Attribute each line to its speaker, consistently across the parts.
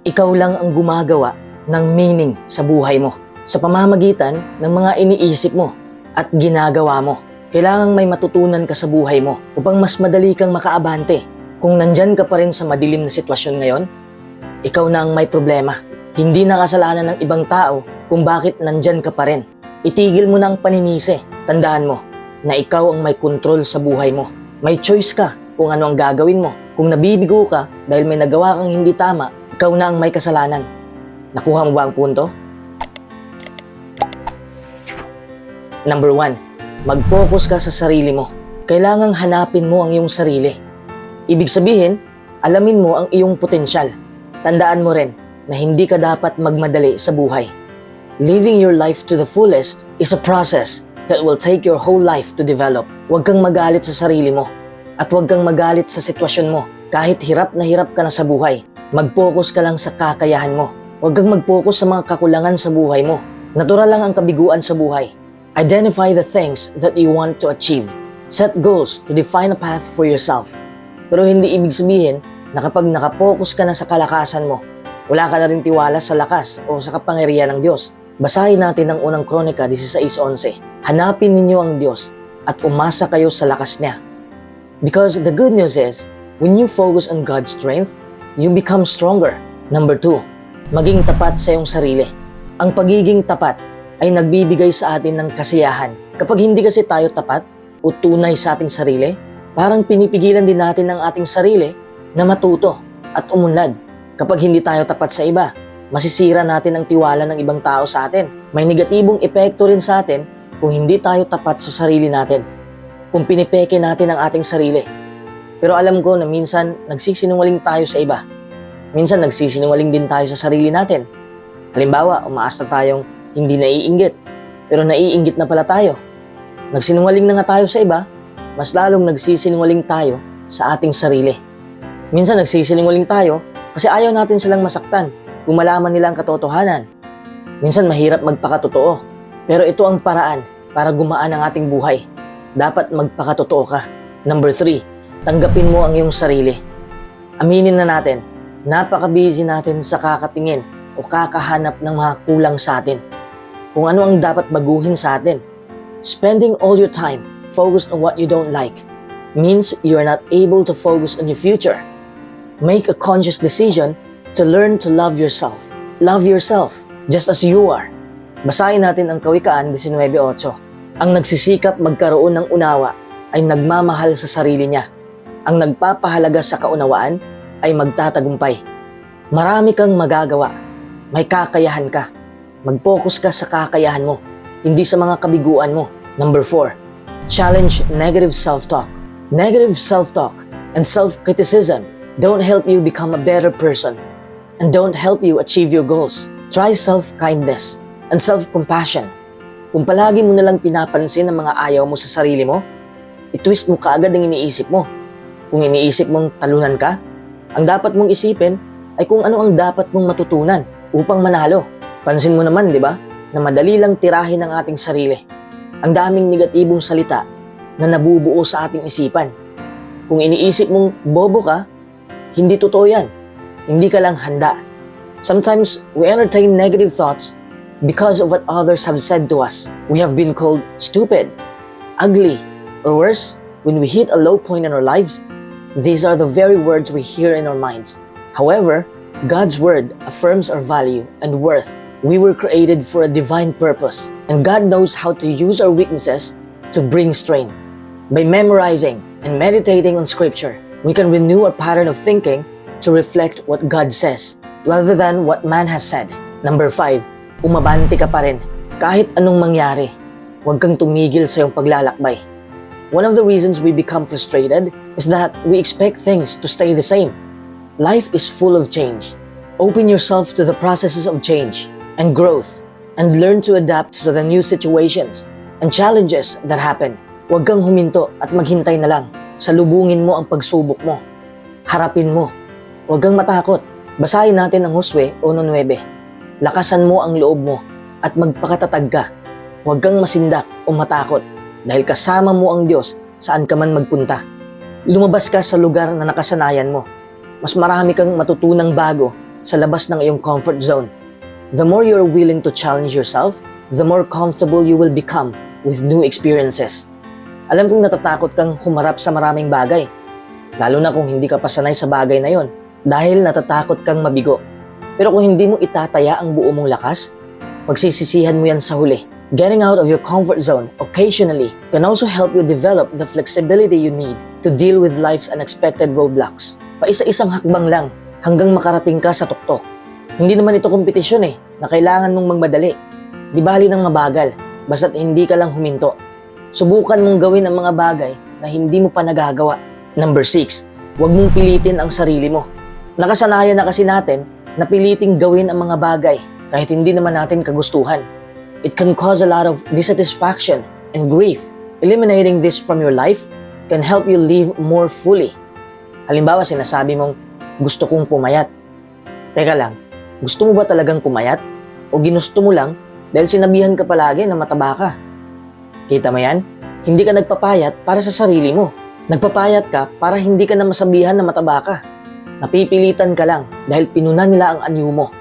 Speaker 1: Ikaw lang ang gumagawa ng meaning sa buhay mo sa pamamagitan ng mga iniisip mo at ginagawa mo. Kailangang may matutunan ka sa buhay mo upang mas madali kang makaabante. Kung nandyan ka pa rin sa madilim na sitwasyon ngayon, ikaw na ang may problema. Hindi na kasalanan ng ibang tao kung bakit nandyan ka pa rin. Itigil mo na ang paninisi. Tandaan mo na ikaw ang may kontrol sa buhay mo. May choice ka kung ano ang gagawin mo. Kung nabibigo ka dahil may nagawa kang hindi tama, ikaw na ang may kasalanan. Nakuha mo ba ang punto? Number 1, mag-focus ka sa sarili mo. Kailangang hanapin mo ang iyong sarili. Ibig sabihin, alamin mo ang iyong potensyal. Tandaan mo rin na hindi ka dapat magmadali sa buhay. Living your life to the fullest is a process that will take your whole life to develop. Huwag kang magalit sa sarili mo at huwag kang magalit sa sitwasyon mo kahit hirap ka na sa buhay. Mag-focus ka lang sa kakayahan mo. Huwag kang mag-focus sa mga kakulangan sa buhay mo. Natural lang ang kabiguan sa buhay. Identify the things that you want to achieve. Set goals to define a path for yourself. Pero hindi ibig sabihin na kapag nakapokus ka na sa kalakasan mo, wala ka na rin tiwala sa lakas o sa kapangyarihan ng Diyos. Basahin natin ang unang Kronika 16:11. Hanapin ninyo ang Diyos at umasa kayo sa lakas niya. Because the good news is, when you focus on God's strength, you become stronger. Number 2, maging tapat sa iyong sarili. Ang pagiging tapat ay nagbibigay sa atin ng kasiyahan. Kapag hindi kasi tayo tapat o tunay sa ating sarili, parang pinipigilan din natin ang ating sarili na matuto at umunlad. Kapag hindi tayo tapat sa iba, masisira natin ang tiwala ng ibang tao sa atin. May negatibong epekto rin sa atin kung hindi tayo tapat sa sarili natin. Kung pinipeke natin ang ating sarili. Pero alam ko na minsan nagsisinungaling tayo sa iba. Minsan nagsisinungaling din tayo sa sarili natin. Halimbawa, umaas na tayong hindi naiinggit, pero naiinggit na pala tayo. Nagsinungaling na nga tayo sa iba, mas lalong nagsisinungaling tayo sa ating sarili. Minsan nagsisinungaling tayo kasi ayaw natin silang masaktan kung malaman nila ang katotohanan. Minsan mahirap magpakatotoo, pero ito ang paraan para gumaan ang ating buhay. Dapat magpakatotoo ka. Number 3, tanggapin mo ang iyong sarili. Aminin na natin, napaka-busy natin sa kakatingin o kakahanap ng mga kulang sa atin. Kung ano ang dapat baguhin sa atin. Spending all your time focused on what you don't like means you are not able to focus on your future. Make a conscious decision to learn to love yourself. Love yourself just as you are. Basahin natin ang Kawikaan 19:8. Ang nagsisikap magkaroon ng unawa ay nagmamahal sa sarili niya. Ang nagpapahalaga sa kaunawaan ay magtatagumpay. Marami kang magagawa. May kakayahan ka. Mag-focus ka sa kakayahan mo, hindi sa mga kabiguan mo. Number 4, challenge negative self-talk. Negative self-talk and self-criticism don't help you become a better person and don't help you achieve your goals. Try self-kindness and self-compassion. Kung palagi mo nalang pinapansin ang mga ayaw mo sa sarili mo, i-twist mo kaagad ang iniisip mo. Kung iniisip mong talunan ka, ang dapat mong isipin ay kung ano ang dapat mong matutunan upang manalo. Pansin mo naman, di ba, na madali lang tirahin ang ating sarili. Ang daming negatibong salita na nabubuo sa ating isipan. Kung iniisip mong bobo ka, hindi totoo yan. Hindi ka lang handa. Sometimes we entertain negative thoughts because of what others have said to us. We have been called stupid, ugly, or worse, when we hit a low point in our lives, these are the very words we hear in our minds. However, God's word affirms our value and worth. We were created for a divine purpose, and God knows how to use our weaknesses to bring strength. By memorizing and meditating on scripture, we can renew our pattern of thinking to reflect what God says, rather than what man has said. Number 5, umabante ka pa rin. Kahit anong mangyari, huwag kang tumigil sa iyong paglalakbay. One of the reasons we become frustrated is that we expect things to stay the same. Life is full of change. Open yourself to the processes of change and growth and learn to adapt to the new situations and challenges that happen. Huwag kang huminto at maghintay na lang. Salubungin mo ang pagsubok mo. Harapin mo. Huwag kang matakot. Basahin natin ang Josue 1:9. Lakasan mo ang loob mo at magpakatatag ka. Huwag kang masindak o matakot dahil kasama mo ang Diyos saan ka man magpunta. Lumabas ka sa lugar na nakasanayan mo. Mas marami kang matutunang bago sa labas ng iyong comfort zone. The more you're willing to challenge yourself, the more comfortable you will become with new experiences. Alam kong natatakot kang humarap sa maraming bagay, lalo na kung hindi ka pasanay sa bagay na yon, dahil natatakot kang mabigo. Pero kung hindi mo itataya ang buo mong lakas, pagsisisihan mo yan sa huli. Getting out of your comfort zone occasionally can also help you develop the flexibility you need to deal with life's unexpected roadblocks. Paisa-isang hakbang lang hanggang makarating ka sa tuktok. Hindi naman ito kompetisyon na kailangan mong magmadali. Di bali ng mabagal, basta't hindi ka lang huminto. Subukan mong gawin ang mga bagay na hindi mo pa nagagawa. Number 6, huwag mong pilitin ang sarili mo. Nakasanayan na kasi natin na piliting gawin ang mga bagay kahit hindi naman natin kagustuhan. It can cause a lot of dissatisfaction and grief. Eliminating this from your life can help you live more fully. Halimbawa, sinasabi mong, gusto kong pumayat. Teka lang, gusto mo ba talagang pumayat? O ginusto mo lang dahil sinabihan ka palagi na mataba ka? Kita mo yan? Hindi ka nagpapayat para sa sarili mo. Nagpapayat ka para hindi ka na masabihan na mataba ka. Napipilitan ka lang dahil pinunan nila ang anyo mo.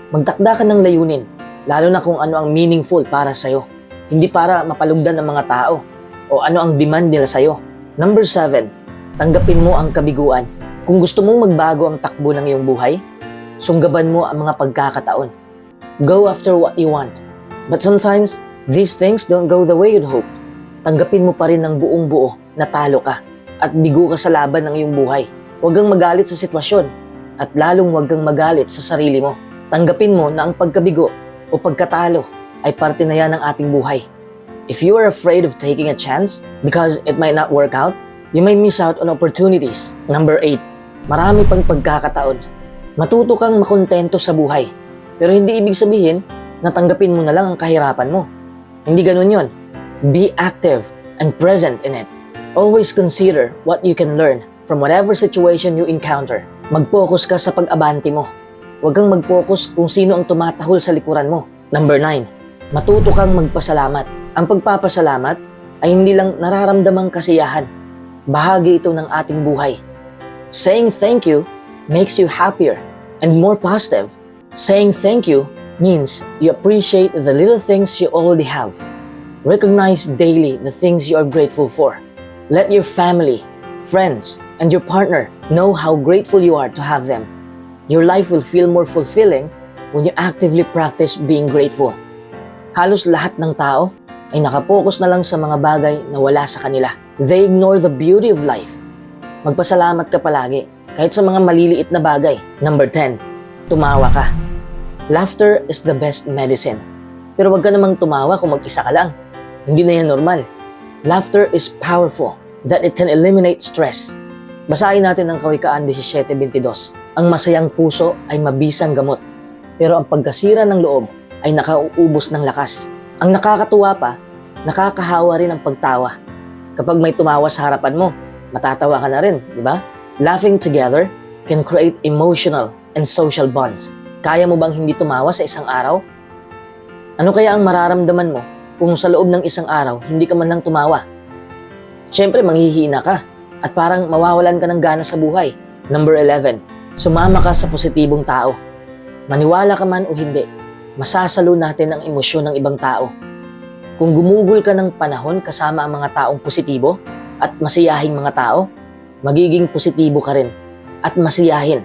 Speaker 1: Magtakda ka ng layunin, lalo na kung ano ang meaningful para sa'yo. Hindi para mapalugdan ng mga tao o ano ang demand nila sa'yo. Number 7, tanggapin mo ang kabiguan. Kung gusto mong magbago ang takbo ng iyong buhay, sunggaban mo ang mga pagkakataon. Go after what you want. But sometimes, these things don't go the way you'd hoped. Tanggapin mo pa rin ng buong buo na talo ka at bigo ka sa laban ng iyong buhay. Huwag kang magalit sa sitwasyon at lalong huwag kang magalit sa sarili mo. Tanggapin mo na ang pagkabigo o pagkatalo ay parte na yan ng ating buhay. If you are afraid of taking a chance because it might not work out, you may miss out on opportunities. Number 8, marami pang pagkakataon. Matuto kang makontento sa buhay, pero hindi ibig sabihin na tanggapin mo na lang ang kahirapan mo. Hindi ganun yon. Be active and present in it. Always consider what you can learn from whatever situation you encounter. Mag-focus ka sa pag-abante mo. Huwag kang mag-focus kung sino ang tumatahol sa likuran mo. Number 9, matuto kang magpasalamat. Ang pagpapasalamat ay hindi lang nararamdamang kasiyahan. Bahagi ito ng ating buhay. Saying thank you makes you happier and more positive. Saying thank you means you appreciate the little things you already have. Recognize daily the things you are grateful for. Let your family, friends, and your partner know how grateful you are to have them. Your life will feel more fulfilling when you actively practice being grateful. Halos lahat ng tao ay nakapokus na lang sa mga bagay na wala sa kanila. They ignore the beauty of life. Magpasalamat ka palagi, kahit sa mga maliliit na bagay. Number 10, tumawa ka. Laughter is the best medicine. Pero wag ka namang tumawa kung mag-isa ka lang. Hindi na yan normal. Laughter is powerful, that it can eliminate stress. Basahin natin ang Kawikaan 17:22. Ang masayang puso ay mabisang gamot, pero ang pagkasira ng loob ay nakauubos ng lakas. Ang nakakatuwa pa, nakakahawa rin ang pagtawa. Kapag may tumawa sa harapan mo, matatawa ka na rin, di ba? Laughing together can create emotional and social bonds. Kaya mo bang hindi tumawa sa isang araw? Ano kaya ang mararamdaman mo kung sa loob ng isang araw hindi ka man lang tumawa? Siyempre, manghihina ka at parang mawawalan ka ng gana sa buhay. Number 11, sumama ka sa positibong tao. Maniwala ka man o hindi, masasalo natin ang emosyon ng ibang tao. Kung gumugol ka ng panahon kasama ang mga taong positibo at masiyahing mga tao, magiging positibo ka rin at masiyahin.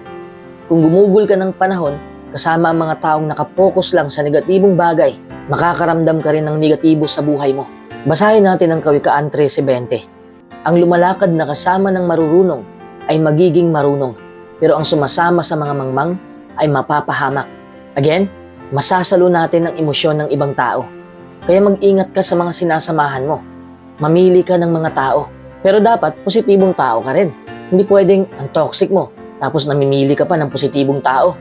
Speaker 1: Kung gumugol ka ng panahon kasama ang mga taong nakapokus lang sa negatibong bagay, makakaramdam ka rin ng negatibo sa buhay mo. Basahin natin ang Kawikaan 13:20. Ang lumalakad na kasama ng marurunong ay magiging marunong, pero ang sumasama sa mga mangmang ay mapapahamak. Again, masasalo natin ang emosyon ng ibang tao. Kaya mag-ingat ka sa mga sinasamahan mo. Mamili ka ng mga tao. Pero dapat positibong tao ka rin. Hindi pwedeng ang toxic mo, tapos namimili ka pa ng positibong tao.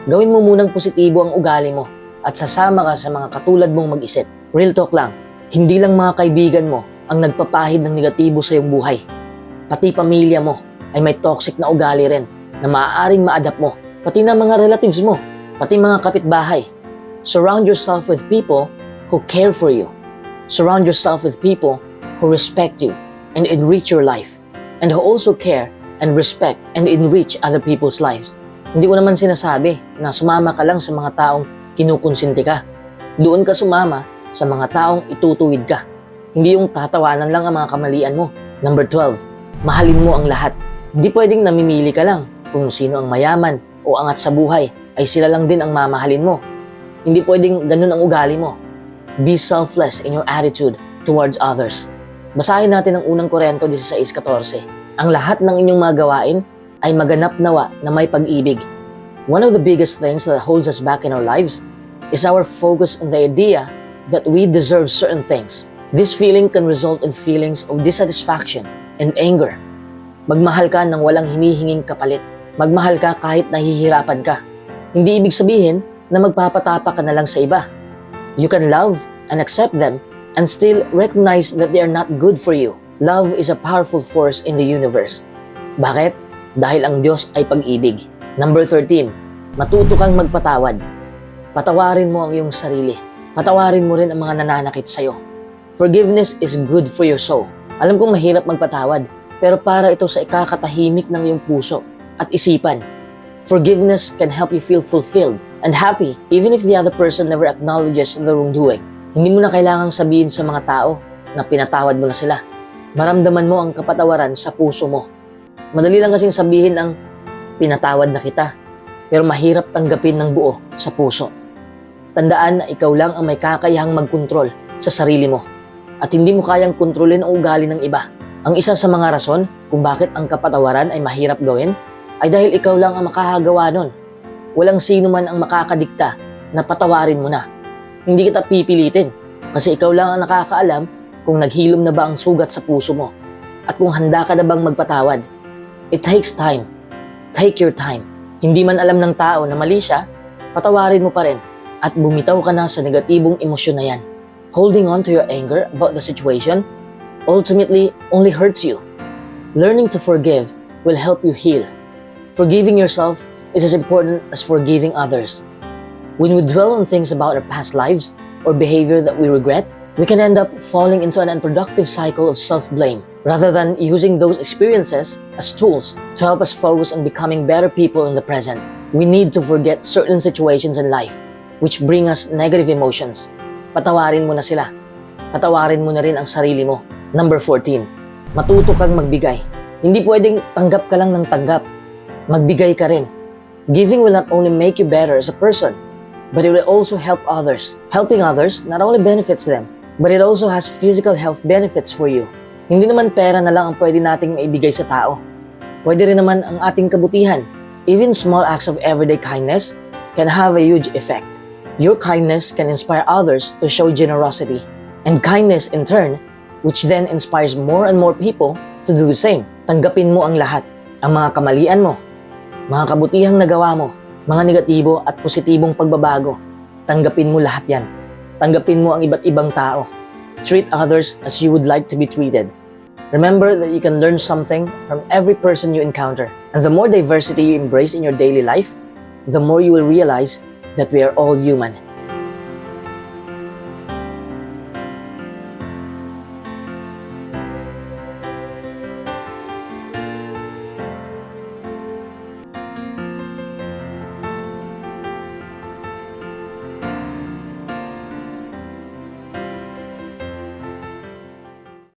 Speaker 1: Gawin mo munang positibo ang ugali mo at sasama ka sa mga katulad mong mag-isip. Real talk lang, hindi lang mga kaibigan mo ang nagpapahid ng negatibo sa iyong buhay. Pati pamilya mo ay may toxic na ugali rin na maaaring ma-adapt mo. Pati na mga relatives mo, pati mga kapitbahay. Surround yourself with people who care for you. Surround yourself with people who respect you and enrich your life, and who also care and respect and enrich other people's lives. Hindi ko naman sinasabi na sumama ka lang sa mga taong kinukonsinti ka. Doon ka sumama sa mga taong itutuwid ka. Hindi yung tatawanan lang ang mga kamalian mo. Number 12, mahalin mo ang lahat. Hindi pwedeng namimili ka lang kung sino ang mayaman o angat sa buhay ay sila lang din ang mamahalin mo. Hindi pwedeng ganun ang ugali mo. Be selfless in your attitude towards others. Basahin natin ang unang Korinto 16:14. Ang lahat ng inyong mga gawain ay maganap nawa na may pag-ibig. One of the biggest things that holds us back in our lives is our focus on the idea that we deserve certain things. This feeling can result in feelings of dissatisfaction and anger. Magmahal ka nang walang hinihinging kapalit. Magmahal ka kahit nahihirapan ka. Hindi ibig sabihin na magpapatapa ka na lang sa iba. You can love and accept them and still recognize that they are not good for you. Love is a powerful force in the universe. Bakit? Dahil ang Diyos ay pag-ibig. Number 13, matuto kang magpatawad. Patawarin mo ang iyong sarili. Patawarin mo rin ang mga nananakit sa'yo. Forgiveness is good for your soul. Alam kong mahirap magpatawad, pero para ito sa ikakatahimik ng iyong puso at isipan. Forgiveness can help you feel fulfilled and happy even if the other person never acknowledges the wrongdoing. Hindi mo na kailangang sabihin sa mga tao na pinatawad mo na sila. Maramdaman mo ang kapatawaran sa puso mo. Madali lang kasing sabihin ang pinatawad na kita, pero mahirap tanggapin ng buo sa puso. Tandaan na ikaw lang ang may kakayahang magkontrol sa sarili mo at hindi mo kayang kontrolin ang ugali ng iba. Ang isa sa mga rason kung bakit ang kapatawaran ay mahirap gawin ay dahil ikaw lang ang makakagawa nun. Walang sino man ang makakadikta na patawarin mo na. Hindi kita pipilitin kasi ikaw lang ang nakakaalam kung naghilom na ba ang sugat sa puso mo at kung handa ka na bang magpatawad. It takes time. Take your time. Hindi man alam ng tao na mali siya, patawarin mo pa rin at bumitaw ka na sa negatibong emosyon na yan. Holding on to your anger about the situation ultimately only hurts you. Learning to forgive will help you heal. Forgiving yourself is as important as forgiving others. When we dwell on things about our past lives or behavior that we regret, we can end up falling into an unproductive cycle of self-blame rather than using those experiences as tools to help us focus on becoming better people in the present. We need to forget certain situations in life which bring us negative emotions. Patawarin mo na sila. Patawarin mo na rin ang sarili mo. Number 14, matuto kang magbigay. Hindi pwedeng tanggap ka lang ng tanggap. Magbigay ka rin. Giving will not only make you better as a person, but it will also help others. Helping others not only benefits them, but it also has physical health benefits for you. Hindi naman pera na lang ang pwede nating maibigay sa tao. Pwede rin naman ang ating kabutihan. Even small acts of everyday kindness can have a huge effect. Your kindness can inspire others to show generosity. And kindness in turn, which then inspires more and more people to do the same. Tanggapin mo ang lahat. Ang mga kamalian mo, mga kabutihang nagawa mo, mga negatibo at positibong pagbabago. Tanggapin mo lahat yan. Tanggapin mo ang iba't ibang tao. Treat others as you would like to be treated. Remember that you can learn something from every person you encounter. And the more diversity you embrace in your daily life, the more you will realize that we are all human.